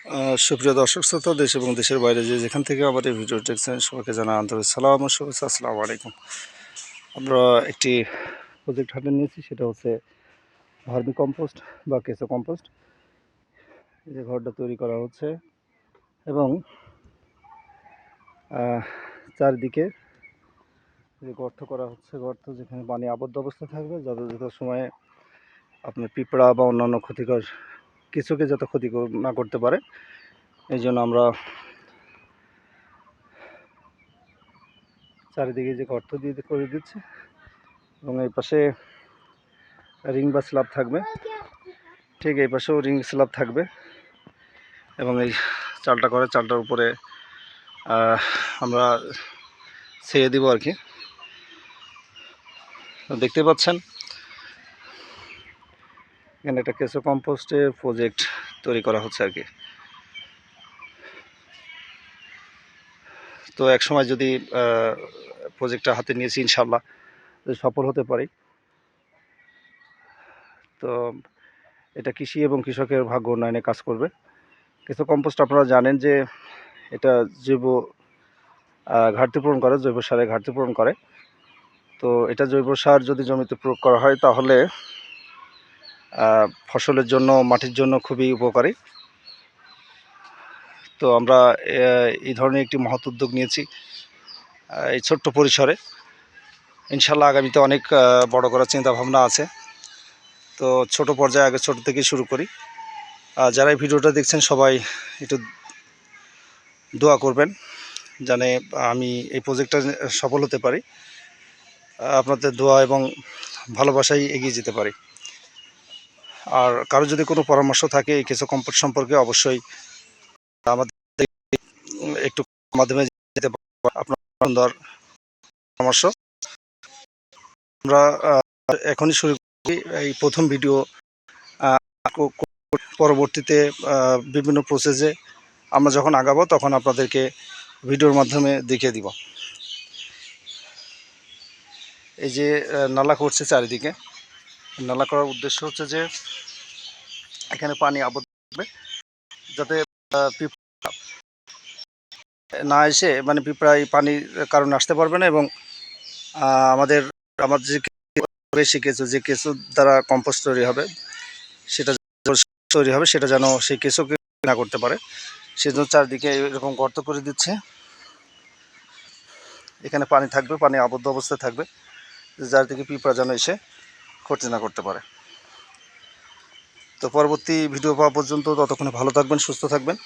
সুপ্রিয় দর্শক শ্রোতা, দেশ এবং দেশের বাইরে যেখান থেকে আমার এই ভিডিও দেখছেন সবাইকে জানা আন্তরিক সালাম ও শুভেচ্ছা। আসসালামু আলাইকুম। আমরা একটি প্রজেক্ট হাতে নিয়েছি, সেটা হচ্ছে ভার্মি কম্পোস্ট বা কেঁচো কম্পোস্ট। এই যে ঘরটা তৈরি করা হচ্ছে এবং চারদিকে যে গর্ত করা হচ্ছে, গর্ত যেখানে পানি আবদ্ধ অবস্থা থাকবে, যথাযথ সময়ে আপনার পিঁপড়া বা অন্যান্য ক্ষতিকর কিছুকে যাতে ক্ষতি না করতে পারে, এই জন্য আমরা চারিদিকে যে গর্ত দিয়ে করে দিচ্ছি এবং এই পাশে রিং বা স্ল্যাব থাকবে, ঠিক এই পাশেও রিং স্ল্যাব থাকবে এবং এই চালটার উপরে আমরা ছেড়ে দিব আর কি। দেখতে পাচ্ছেন এখানে একটা কেঁচো কম্পোস্টের প্রজেক্ট তৈরি করা হচ্ছে আর কি। তো এক সময় যদি প্রজেক্টটা হাতে নিয়েছি, ইনশাল্লাহ সফল হতে পারি। তো এটা কৃষি এবং কৃষকের ভাগ্য উন্নয়নে কাজ করবে। কেঁচো কম্পোস্ট আপনারা জানেন যে এটা জৈব ঘাটতি পূরণ করে, জৈব সারের ঘাটতি পূরণ করে। তো এটা জৈব সার যদি জমিতে প্রয়োগ করা হয় তাহলে ফসলের জন্য, মাটির জন্য খুবই উপকারী। তো আমরা এই ধরনের একটি মহৎ উদ্যোগ নিয়েছি এই ছোট্ট পরিসরে। ইনশাল্লাহ আগামীতে অনেক বড় করার চিন্তা ভাবনা আছে। তো ছোট পর্যায়ে আগে ছোট থেকেই শুরু করি। যারা এই ভিডিওটা দেখছেন সবাই একটু দোয়া করবেন জানে আমি এই প্রজেক্টটা সফল হতে পারি। আপনাদের দোয়া এবং ভালোবাসায় এগিয়ে যেতে পারি। আর কারো যদি কোনো পরামর্শ থাকে এই কেঁচো কম্পোস্ট সম্পর্কে, অবশ্যই আমাদের একটু মাধ্যমে যেতে পারেন আপনার সুন্দর পরামর্শ। আমরা এখনই শুরু করি এই প্রথম ভিডিও। পরবর্তীতে বিভিন্ন প্রসেসে আমরা যখন আগাবো তখন আপনাদেরকে ভিডিওর মাধ্যমে দেখিয়ে দিব। এই যে নালা করছে চারিদিকে, নালা করার উদ্দেশ্য হচ্ছে যে এখানে পানি আবদ্ধ থাকবে যাতে না এসে, মানে পিঁপড়া এই পানির কারণে আসতে পারবে না এবং আমাদের যে কেঁচো, যে কেঁচো দ্বারা কম্পোস্ট তৈরি হবে, সেটা যেন সেই কেঁচোকে না করতে পারে, সেজন্য চারদিকে এরকম গর্ত করে দিচ্ছে। এখানে পানি থাকবে, পানি আবদ্ধ অবস্থায় থাকবে, যার দিকে পিঁপড়া যেন এসে ক্ষতি না করতে পারে। তো পরবর্তী ভিডিও পাওয়া পর্যন্ত ততক্ষণে ভালো থাকবেন, সুস্থ থাকবেন।